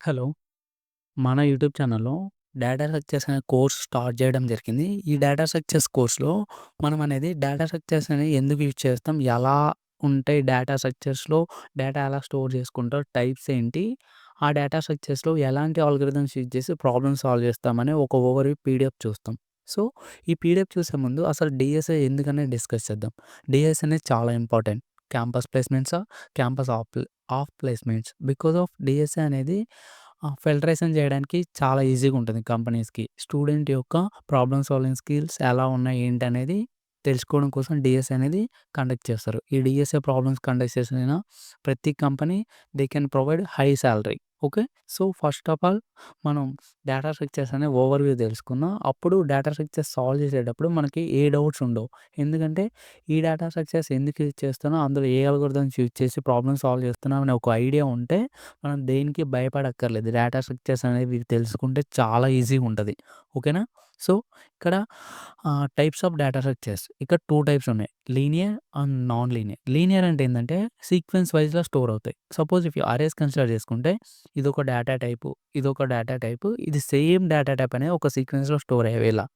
Hello. మన YouTube ఛానల్‌లో data structures అనే కోర్స్ స్టార్ట్ చేయడం జరిగింది. ఈ డేటా స్ట్రక్చర్స్ కోర్స్‌లో మనం అనేది డేటా స్ట్రక్చర్స్ అనేవి ఎందుకు యూజ్ చేస్తాం? ఎలా ఉంటాయి డేటా స్ట్రక్చర్స్‌లో? డేటా ఎలా స్టోర్ చేసుకుంటాం? టైప్స్ ఏంటి? ఆ డేటా స్ట్రక్చర్స్‌లో ఎలాంటి అల్గోరిథమ్స్ యూజ్ చేసి ప్రాబ్లమ్ సాల్వ్ చేస్తామని ఒక ఓవర్‌వ్యూ పీడిఎఫ్ చూస్తాం. సో, ఈ పీడిఎఫ్ చూసే ముందు అసలు డీఎస్ఏ ఎందుకనేది డిస్కస్ చేద్దాం. డీఎస్ఏ అనేది చాలా ఇంపార్టెంట్. క్యాంపస్ ప్లేస్‌మెంట్సా? Campus off placements. Because of DSA అనేది ఫిల్టరేషన్ చేయడానికి చాలా ఈజీగా ఉంటుంది కంపెనీస్‌కి. స్టూడెంట్ యొక్క ప్రాబ్లమ్ సాల్వింగ్ స్కిల్స్ ఎలా ఉన్నాయి, ఏంటి అనేది తెలుసుకోవడం కోసం డీఎస్ఏ అనేది కండక్ట్ చేస్తారు. ఈ డీఎస్ఏ ప్రాబ్లమ్స్ కండక్ట్ చేసిన ప్రతి company they can provide high salary. Okay. So, first of all మనం డేటా స్ట్రక్చర్స్ అనే ఓవర్‌వ్యూ తెలుసుకుందాం. అప్పుడు డేటా స్ట్రక్చర్స్ సాల్వ్ చేసేటప్పుడు మనకి ఏ డౌట్స్ ఉండవు. ఎందుకంటే ఈ డేటా స్ట్రక్చర్స్ ఎందుకు యూజ్ చేస్తున్నాం, అందులో ఏ అల్గోరిథమ్స్ యూజ్ చేసి ప్రాబ్లమ్ సాల్వ్ చేస్తున్నాం అనే ఒక ఐడియా ఉంటే మనం దేనికి భయపడక్కర్లేదు. డేటా స్ట్రక్చర్స్ అనేవి తెలుసుకుంటే చాలా ఈజీగా ఉంటది. ఓకేనా? సో, ఇక్కడ టైప్స్ ఆఫ్ డేటా స్ట్రక్చర్స్ ఇక్కడ 2 టైప్స్ ఉన్నాయి. Linear and non linear. Linear అంటే ఏందంటే సీక్వెన్స్ వైస్‌గా స్టోర్ అవుతాయి. Suppose if you arrays consider చేసుకుంటే ఇదొక డేటా టైపు, ఇదొక డేటా టైపు, ఇది సేమ్ డేటా టైప్ అనేది ఒక సీక్వెన్స్‌లో స్టోర్ అయ్యేవి ఇలా.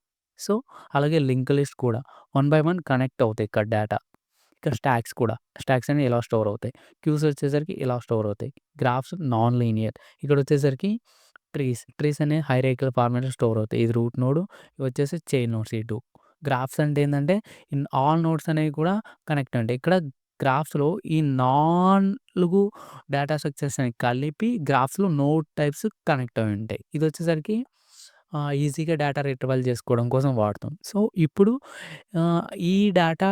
సో, అలాగే లింక్ లిస్ట్ కూడా వన్ బై వన్ కనెక్ట్ అవుతాయి ఇక్కడ డేటా. ఇక్కడ స్టాక్స్ కూడా. స్టాక్స్ అనేవి ఇలా స్టోర్ అవుతాయి. క్యూస్ వచ్చేసరికి ఇలా స్టోర్ అవుతాయి. Graphs non linear. ఇక్కడొచ్చేసరికి ట్రీస్ అనేవి హైరార్కికల్ ఫార్మాట్‌లో స్టోర్ అవుతాయి. ఇది రూట్ నోడ్, ఇవి వచ్చేసి చైన్ నోడ్స్ ఈ 2. గ్రాఫ్స్ అంటే ఏందంటే ఆల్ నోడ్స్ అనేవి కూడా కనెక్ట్ ఉంటాయి. ఇక్కడ గ్రాఫ్స్‌లో ఈ 4 డేటా స్ట్రక్చర్స్ అని కలిపి గ్రాఫ్స్‌లో నోడ్ టైప్స్ కనెక్ట్ అయి ఉంటాయి. ఇదొచ్చేసరికి ఈజీగా డేటా రిట్రీవల్ చేసుకోవడం కోసం వాడతాం. సో, ఇప్పుడు ఆహ్, ఈ డేటా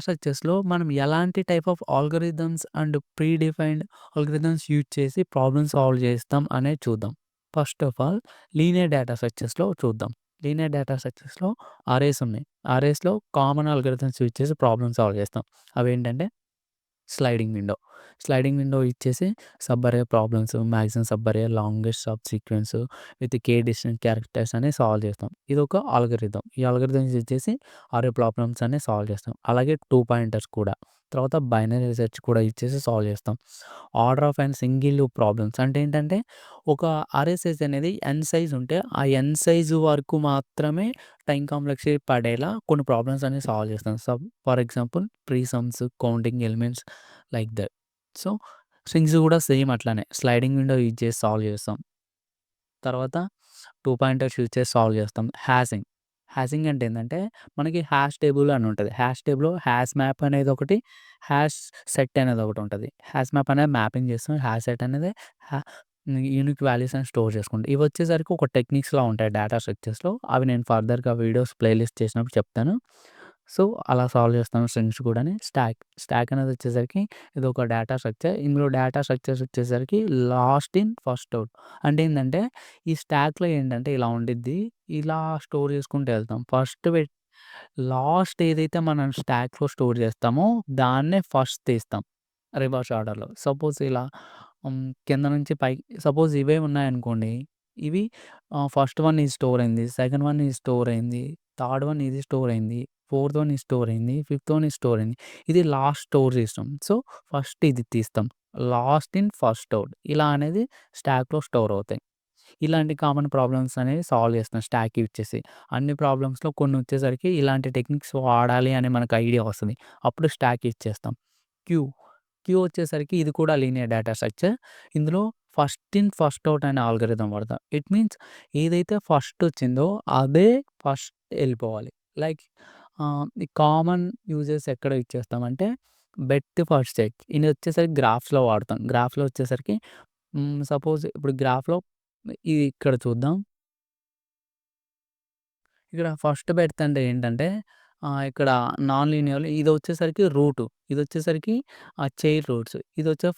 స్ట్రక్చర్స్‌లో మనం ఎలాంటి type of algorithms and predefined algorithms use చేసి ప్రాబ్లమ్ సాల్వ్ చేస్తాం అనేది చూద్దాం. First of all linear data స్ట్రక్చర్స్‌లో చూద్దాం. లీనియర్ డేటా స్ట్రక్చర్స్‌లో అరేస్ ఉన్నాయి. అరేస్‌లో కామన్ ఆల్గోరిథమ్స్ యూజ్ చేసి ప్రాబ్లమ్ సాల్వ్ చేస్తాం. అవేంటంటే స్లైడింగ్ విండో. స్లైడింగ్ విండో ఇచ్చేసి subarray problems, maximum subarray, longest subsequence with K distant characters అనేవి సాల్వ్ చేస్తాం. ఇదొక ఆల్గోరిథం. ఈ ఆల్గోరిథమ్స్ యూజ్ చేసి అరే ప్రాబ్లమ్స్ అనేవి సాల్వ్ చేస్తాం. అలాగే 2 పాయింటర్స్ కూడా. తర్వాత బైనరీ సెర్చ్ కూడా ఇచ్చేసి సాల్వ్ చేస్తాం. Order of and single loop problems అంటే ఏంటంటే ఒక అరే సైజ్ అనేది ఎన్ సైజ్ ఉంటే ఆ ఎన్ సైజ్ వరకు మాత్రమే టైమ్ కాంప్లెక్సిటీ పడేలా కొన్ని ప్రాబ్లమ్స్ అనేవి సాల్వ్ చేస్తాం. For example pre sums, counting elements like that. So, strings కూడా సేమ్ అట్లానే స్లైడింగ్ విండో యూజ్ చేసి సాల్వ్ చేస్తాం. తర్వాత 2 పాయింటర్స్ యూజ్ చేసి సాల్వ్ చేస్తాం. హ్యాషింగ్. హ్యాషింగ్ అంటే ఏందంటే మనకి హ్యాష్ టేబుల్ అని ఉంటది. హ్యాష్ టేబుల్‌లో హ్యాష్ మ్యాప్ అనేది ఒకటి, హ్యాష్ సెట్ అనేది ఒకటి ఉంటది. హ్యాష్ మ్యాప్ అనేది మ్యాపింగ్ చేస్తాం. హ్యాష్ సెట్ అనేది హ్యా యూనిక్ వాల్యూస్ అని స్టోర్ చేసుకుంటాం. ఇవి వచ్చేసరికి ఒక టెక్నిక్స్‌లా ఉంటాయి డేటా స్ట్రక్చర్స్‌లో. అవి నేను ఫర్దర్‌గా వీడియోస్ ప్లేలిస్ట్ చేసినప్పుడు చెప్తాను. సో, అలా సాల్వ్ చేస్తాం స్ట్రింగ్స్ కూడాని. స్టాక్ అనేది వచ్చేసరికి ఇదొక డేటా స్ట్రక్చర్. ఇందులో డేటా స్ట్రక్చర్స్ వచ్చేసరికి లాస్ట్ ఇన్ ఫస్ట్ ఔట్. అంటే ఏందంటే ఈ స్టాక్‌లో ఏంటంటే ఇలా ఉండిద్ది. ఇలా స్టోర్ చేసుకుంటూ వెళ్తాం. లాస్ట్ ఏదైతే మనం స్టాక్‌లో స్టోర్ చేస్తామో దాన్నే ఫస్ట్ తీస్తాం రివర్స్ ఆర్డర్‌లో. సపోజ్ ఇలా కింద నుంచి పైకి సపోజ్ ఇవే ఉన్నాయనుకోండి. ఇవి ఫస్ట్ వన్ ఇది స్టోర్ అయింది. సెకండ్ వన్ ఇది స్టోర్ అయింది. థర్డ్ వన్ ఇది స్టోర్ అయింది. ఫోర్త్ వన్ ఇది స్టోర్ అయింది. ఫిఫ్త్ వన్ ఇది స్టోర్ అయింది. ఇది లాస్ట్ స్టోర్ చేస్తాం. సో, ఫస్ట్ ఇది తీస్తాం. లాస్ట్ ఇన్ ఫస్ట్ ఔట్ ఇలా అనేది స్టాక్‌లో స్టోర్ అవుతాయి. ఇలాంటి కామన్ ప్రాబ్లమ్స్ అనేవి సాల్వ్ చేస్తున్నాం స్టాక్ యూజ్ చేసి. అన్ని ప్రాబ్లమ్స్‌లో కొన్నొచ్చేసరికి ఇలాంటి టెక్నిక్స్ వాడాలి అని మనకు ఐడియా వస్తది. అప్పుడు స్టాక్ యూజ్ చేస్తాం. క్యూ, క్యూ వచ్చేసరికి ఇది కూడా లీనియర్ డేటా స్ట్రక్చర్. ఇందులో ఫస్ట్ ఇన్ ఫస్ట్ ఔట్ అనే ఆల్గోరిథం వాడతాం. ఇట్ మీన్స్ ఏదైతే ఫస్ట్ వచ్చిందో అదే ఫస్ట్ ఎళ్ళిపోవాలి. లైక్ ఈ కామన్ యూజెస్ ఎక్కడ యూజ్ చేస్తామంటే బెట్ ఫస్ట్ సెర్చ్ ఇది వచ్చేసరికి గ్రాఫ్స్‌లో వాడతాం. గ్రాఫ్‌లో వచ్చేసరికి సపోజ్ ఇప్పుడు గ్రాఫ్‌లో ఇది ఇక్కడ చూద్దాం. ఇక్కడ ఫస్ట్ బెర్త్ అంటే ఏంటంటే ఇక్కడ నాన్ లీనియర్‌లో ఇదొచ్చేసరికి రూటు. ఇదొచ్చేసరికి చైన్ రూట్స్. ఇదొచ్చే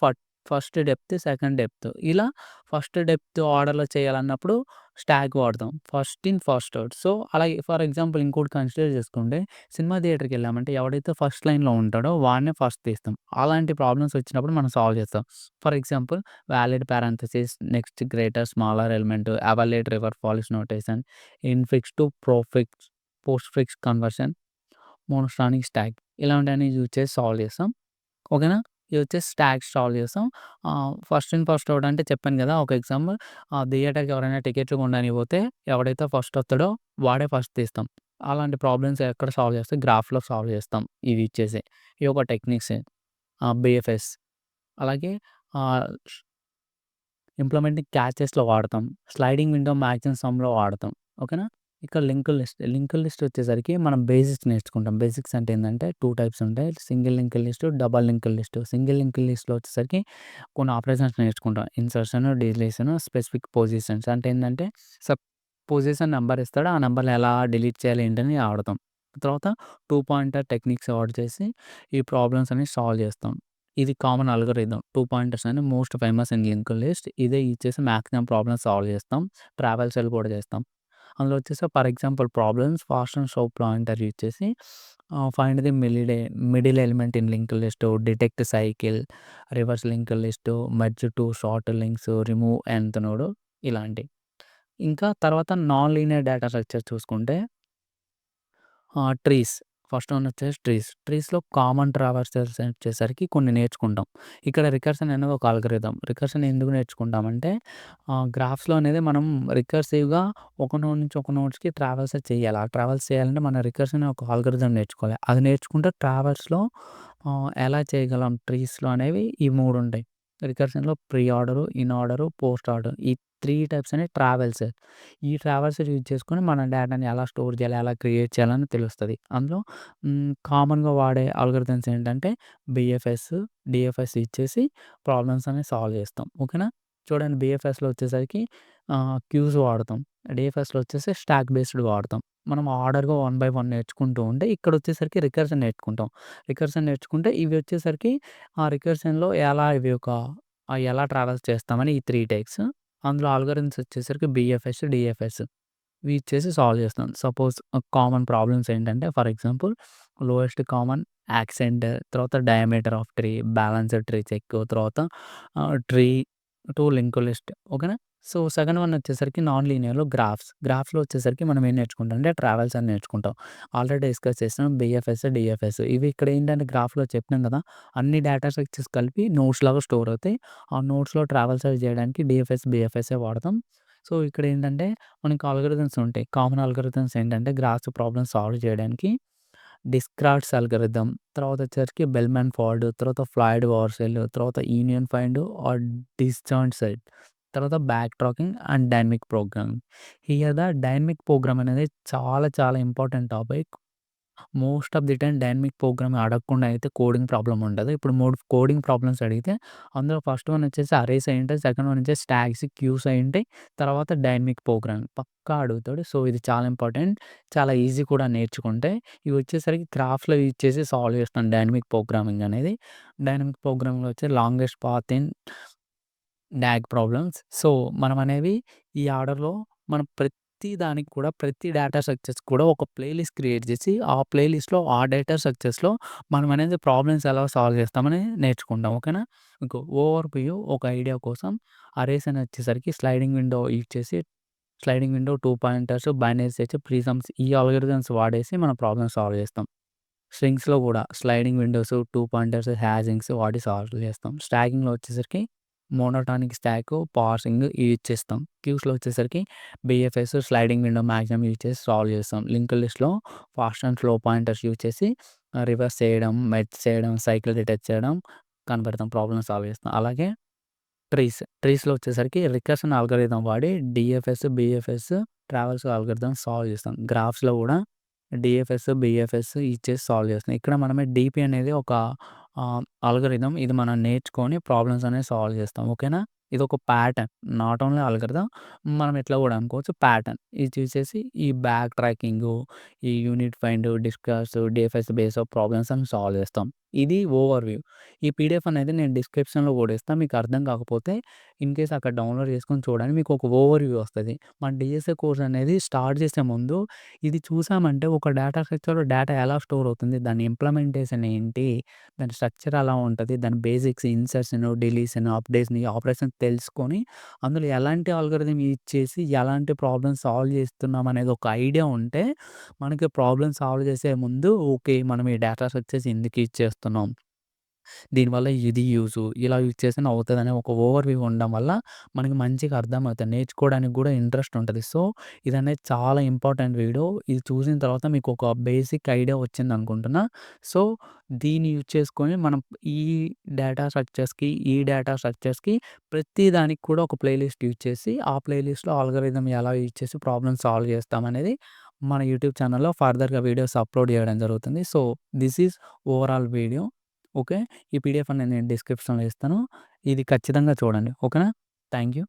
ఫస్ట్ డెప్త్, సెకండ్ డెప్త్. ఇలా ఫస్ట్ డెప్త్ ఆర్డర్‌లో చేయాలన్నప్పుడు స్టాక్ వాడతాం. First in first out. So, అలాగే ఫర్ ఎగ్జాంపుల్ ఇంకోటి కన్సిడర్ చేసుకుంటే సినిమా థియేటర్‌కెళ్ళామంటే ఎవడైతే ఫస్ట్ లైన్‌లో ఉంటాడో వాడినే ఫస్ట్ తీస్తాం. అలాంటి ప్రాబ్లమ్స్ వచ్చినప్పుడు మనం సాల్వ్ చేస్తాం. For example valid parenthesis, next greater smaller element, evaluate reverse Polish notation, infix to postfix conversion, monotonic stack ఇలాంటివన్నీ యూజ్ చేసి సాల్వ్ చేస్తాం. ఓకేనా? ఇది వచ్చేసి స్టాక్స్ సాల్వ్ చేస్తాం. ఫస్ట్ ఇన్ ఫస్ట్ ఔట్ అంటే చెప్పాను కదా! ఒక ఎగ్జాంపుల్ థియేటర్‌కి ఎవరైనా టికెట్లు కొనడానికి ఎవడైతే ఫస్ట్ వస్తాడో వాడే ఫస్ట్ తీస్తాం. అలాంటి ప్రాబ్లమ్స్ ఎక్కడ సాల్వ్ చేస్తే గ్రాఫ్‌లో సాల్వ్ చేస్తాం. ఇవి ఇచ్చేసి. ఇవి ఒక టెక్నిక్స్. బీఎఫ్ఎస్ అలాగే ఆహ్, ఇంప్లిమెంటింగ్ క్యాచెస్‌లో వాడతాం. స్లైడింగ్ విండో మాక్సిమం సమ్‌లో వాడతాం. ఓకేనా? ఇక లింక్డ్ లిస్ట్ వచ్చేసరికి మనం బేసిక్స్ నేర్చుకుంటాం. బేసిక్స్ అంటే ఏందంటే 2 టైప్స్ ఉంటాయి. Single linked list, double linked list. Single linked లిస్ట్‌లో వచ్చేసరికి కొన్ని ఆపరేషన్స్ నేర్చుకుంటాం. ఇన్సర్షన్, డిలీషన్, స్పెసిఫిక్ పొజిషన్స్ అంటే ఏందంటే పొజిషన్ నంబర్ ఇస్తాడు. ఆ నంబర్‌ని ఎలా డిలీట్ చేయాలి ఏంటని ఆడతాం. తర్వాత 2 పాయింటర్ టెక్నిక్స్ వాడి చేసి ఈ ప్రాబ్లమ్స్ అనేవి సాల్వ్ చేస్తాం. ఇది కామన్ అల్గోరిథం. 2 పాయింటర్స్ అని most famous in linked list. ఇదే ఇచ్చేసి మాక్సిమం ప్రాబ్లమ్స్ సాల్వ్ చేస్తాం. ట్రావెల్ సెల్ కూడా చేస్తాం. అందులో వచ్చేసి for example problems fast and slow pointer use చేసి find the middle element in linked list, detect cycle, reverse linked list, merge two sorted lists, remove nth node ఇలాంటివి. ఇంకా తర్వాత non linear data structure చూసుకుంటే trees. First one వచ్చేసి trees. ట్రీస్‌లో common ట్రావర్సల్స్ వచ్చేసరికి కొన్ని నేర్చుకుంటాం. ఇక్కడ రికర్షన్ అనేది ఒక అల్గోరిథం. రికర్షన్ ఎందుకు నేర్చుకుంటామంటే గ్రాఫ్స్‌లో అనేది మనం రికర్సివ్‌గా ఒక నోడ్ నుంచి ఒక నోడ్స్‌కి ట్రావెల్స్ చేయాలి. ఆ ట్రావెల్స్ చేయాలంటే మన రికర్షన్ ఒక అల్గోరిథం నేర్చుకోవాలి. అది నేర్చుకుంటే ట్రావెల్స్‌లో ఎలా చేయగలం ట్రీస్‌లో అనేవి ఈ 3 ఉంటాయి. రికర్షన్‌లో pre order, in order, post order. ఈ 3 టైప్స్ అనేవి ట్రావెల్స్. ఈ ట్రావెల్స్ యూజ్ చేసుకొని మన డేటాని ఎలా స్టోర్ చేయాలి, ఎలా క్రియేట్ చేయాలని తెలుస్తది. అందులో కామన్‌గా వాడే అల్గోరిథమ్స్ ఏంటంటే బీఎఫ్ఎస్, డీఎఫ్ఎస్ ఇచ్చేసి ప్రాబ్లమ్స్ అనేవి సాల్వ్ చేస్తాం. ఓకేనా? చూడండి బీఎఫ్ఎస్‌లో వచ్చేసరికి క్యూస్ వాడతాం. డీఎఫ్ఎస్‌లో వచ్చేసి స్టాక్ బేస్డ్ వాడతాం. మనం ఆర్డర్‌గా వన్ బై వన్ నేర్చుకుంటూ ఉంటే ఇక్కడొచ్చేసరికి రికర్షన్ నేర్చుకుంటాం. రికర్షన్ నేర్చుకుంటే ఇవి వచ్చేసరికి ఆ రికర్షన్‌లో ఎలా ట్రావెల్స్ చేస్తామని ఈ 3 టైప్స్. అందులో అల్గోరిథమ్స్ వచ్చేసరికి బీఎఫ్ఎస్, డీఎఫ్ఎస్ ఇవి ఇచ్చేసి సాల్వ్ చేస్తాం. సపోజ్ కామన్ ప్రాబ్లమ్స్ ఏంటంటే ఫర్ ఎగ్జాంపుల్ లోయెస్ట్ కామన్ యాక్సెంట్, తర్వాత diameter of tree, balanced tree check, తర్వాత ట్రీ టు లింక్డ్ లిస్ట్. ఓకేనా? సో, సెకండ్ వన్ వచ్చేసరికి నాన్ లీనియర్‌లో గ్రాఫ్స్‌లో వచ్చేసరికి మనం ఏం నేర్చుకుంటాం అంటే ట్రావెల్స్ అని నేర్చుకుంటాం. ఆల్రెడీ డిస్కస్ చేసాం బీఎఫ్ఎస్, డీఎఫ్ఎస్. ఇవి ఇక్కడ ఏంటంటే గ్రాఫ్‌లో చెప్పినాం కదా! అన్ని డేటా స్ట్రక్చర్స్ కలిపి నోడ్స్‌లాగా స్టోర్ అవుతాయి. ఆ నోడ్స్‌లో ట్రావెల్స్ అవి చేయడానికి డీఎఫ్ఎస్, బీఎఫ్ఎస్సే వాడతాం. సో, ఇక్కడేంటంటే మనకి అల్గోరిథమ్స్ ఉంటాయి. కామన్ అల్గోరిథమ్స్ ఏంటంటే గ్రాఫ్స్ ప్రాబ్లమ్ సాల్వ్ చేయడానికి డిస్క్రాట్స్ అల్గోరిథం, తర్వాత వచ్చేసరికి బెల్‌మాన్ ఫోల్డ్, తర్వాత ఫ్లాయిడ్ వార్సెల్, తర్వాత union find or disjoint set, తర్వాత back tracking and dynamic programming. Here the dynamic program అనేది చాలా చాలా important topic. Most of the time dynamic programming అడగకుండా అయితే కోడింగ్ ప్రాబ్లమ్ ఉండదు. ఇప్పుడు 3 కోడింగ్ ప్రాబ్లమ్స్ అడిగితే అందులో ఫస్ట్ వన్ వచ్చేసి అరేస్ అయ్యుంటాయి. సెకండ్ వన్ వచ్చేసి స్టాగ్స్, క్యూస్ అయ్యుంటాయి. తర్వాత డైనమిక్ ప్రోగ్రామింగ్ పక్కా అడుగుతాడు. సో, ఇది చాలా ఇంపార్టెంట్. చాలా ఈజీ కూడా నేర్చుకుంటే. ఇవి వచ్చేసరికి గ్రాఫ్‌లో యూజ్ చేసి సాల్వ్ చేస్తాం డైనమిక్ ప్రోగ్రామింగ్ అనేది. డైనమిక్ ప్రోగ్రామింగ్‌లో వచ్చి longest path in DAG problems. So, మనమనేవి ఈ ఆర్డర్‌లో మనం ప్రతి దానికి కూడా ప్రతి డేటా స్ట్రక్చర్స్ కూడా ఒక ప్లేలిస్ట్ క్రియేట్ చేసి, ఆ ప్లేలిస్ట్‌లో ఆ డేటా స్ట్రక్చర్స్‌లో మనమనేది ప్రాబ్లమ్స్ ఎలా సాల్వ్ చేస్తామని నేర్చుకుంటాం. ఓకేనా? ఇంకో ఓవర్ వ్యూ ఒక ఐడియా కోసం అరేస్ అని వచ్చేసరికి స్లైడింగ్ విండో యూజ్ చేసి sliding window, 2 pointers, binary search, prisms ఈ అల్గోరిథమ్స్ వాడేసి మనం ప్రాబ్లమ్ సాల్వ్ చేస్తాం. స్ట్రింగ్స్‌లో గూడా స్లైడింగ్ విండోస్, 2 పాయింటర్స్, హ్యాషింగ్స్ వాడి సాల్వ్ చేస్తాం. స్టాకింగ్‌లో వచ్చేసరికి మోనోటానిక్ స్టాకు, పార్సింగ్ ఇవి ఇచ్చేస్తాం. క్యూస్‌లో వచ్చేసరికి బీఎఫ్ఎస్, స్లైడింగ్ విండో మాక్సిమం యూజ్ చేసి సాల్వ్ చేస్తాం. లింక్డ్ లిస్ట్‌లో fast and slow pointers use చేసి రివర్స్ చేయడం, మెర్జ్ చేయడం, సైకిల్ డిటెక్ట్ చేయడం కనిపెడతాం. ప్రాబ్లమ్ సాల్వ్ చేస్తాం. అలాగే ట్రీస్‌లో వచ్చేసరికి రికర్షన్ అల్గోరిథం వాడి డీఎఫ్ఎస్, బీఎఫ్ఎస్ ట్రావెల్స్ అల్గోరిథం సాల్వ్ చేస్తాం. గ్రాఫ్స్‌లో గూడా డీఎఫ్ఎస్, బీఎఫ్ఎస్ ఇచ్చేసి సాల్వ్ చేస్తాం. ఇక్కడ మనమే డీపీ అనేది ఒక అల్గోరిథం. ఇది మనం నేర్చుకొని ప్రాబ్లమ్స్ అనేవి సాల్వ్ చేస్తాం. ఓకేనా? ఇదొక ప్యాటర్న్. Not only algorithm. మనం ఇట్లా గూడా అనుకోవచ్చు ప్యాటర్న్. ఇది చూసేసి ఈ బ్యాక్ ట్రాకింగు, ఈ union find, discuss, DFS base of problems అని సాల్వ్ చేస్తాం. ఇది ఓవర్‌వ్యూ. ఈ పీడీఎఫ్ అనేది నేను డిస్క్రిప్షన్‌లో కూడా ఇస్తా. మీకు అర్థం కాకపోతే ఇన్‌కేస్ అక్కడ డౌన్‌లోడ్ చేసుకొని చూడండి. మీకు ఒక ఓవర్‌వ్యూ వస్తది. మన డీఎస్ఏ కోర్స్ అనేది స్టార్ట్ చేసే ముందు ఇది చూసామంటే ఒక డేటా స్ట్రక్చర్‌లో డేటా ఎలా స్టోర్ అవుతుంది? దాని ఇంప్లిమెంటేషన్ ఏంటి? దాని స్ట్రక్చర్ ఎలా ఉంటది? దాని బేసిక్స్ ఇన్సర్షన్, డిలీషన్, అప్డేట్స్‌ని ఆపరేషన్స్ తెలుసుకొని అందులో ఎలాంటి అల్గోరిథం యూజ్ చేసి ఎలాంటి ప్రాబ్లమ్ సాల్వ్ చేస్తున్నాం అనేది ఒక ఐడియా ఉంటే మనకి ప్రాబ్లమ్ సాల్వ్ చేసే ముందు ఓకే. మనం ఈ డేటా స్ట్రక్చర్స్ ఎందుకు యూజ్ చేస్తున్నాం? దీనివల్ల ఇది యూజు, ఇలా యూజ్ చేస్తేనే అవుతదని ఒక ఓవర్‌వ్యూ ఉండడం వల్ల మనకి మంచిగా అర్థమవుతది. నేర్చుకోవడానికి గూడా ఇంట్రెస్ట్ ఉంటది. సో, ఇదనేది చాలా ఇంపార్టెంట్ వీడియో. ఇది చూసిన తర్వాత మీకు ఒక బేసిక్ ఐడియా వచ్చిందనుకుంటున్నా. సో, దీన్ని యూజ్ చేసుకొని మనం ఈ ఈ డేటా స్ట్రక్చర్స్‌కి ప్రతి దానికి కూడా ఒక ప్లేలిస్ట్ యూజ్ చేసి, ఆ ప్లేలిస్ట్‌లో ఆల్గారిథం ఎలా యూజ్ చేసి ప్రాబ్లమ్ సాల్వ్ చేస్తామనేది మన యూట్యూబ్ ఛానెల్‌లో ఫర్దర్‌గా వీడియోస్ అప్‌లోడ్ చేయడం జరుగుతుంది. So, this is overall video. Okay. ఈ పీడీఎఫ్ అనేది నేను డిస్క్రిప్షన్‌లో ఇస్తాను. ఇది ఖచ్చితంగా చూడండి. ఓకేనా? Thank you.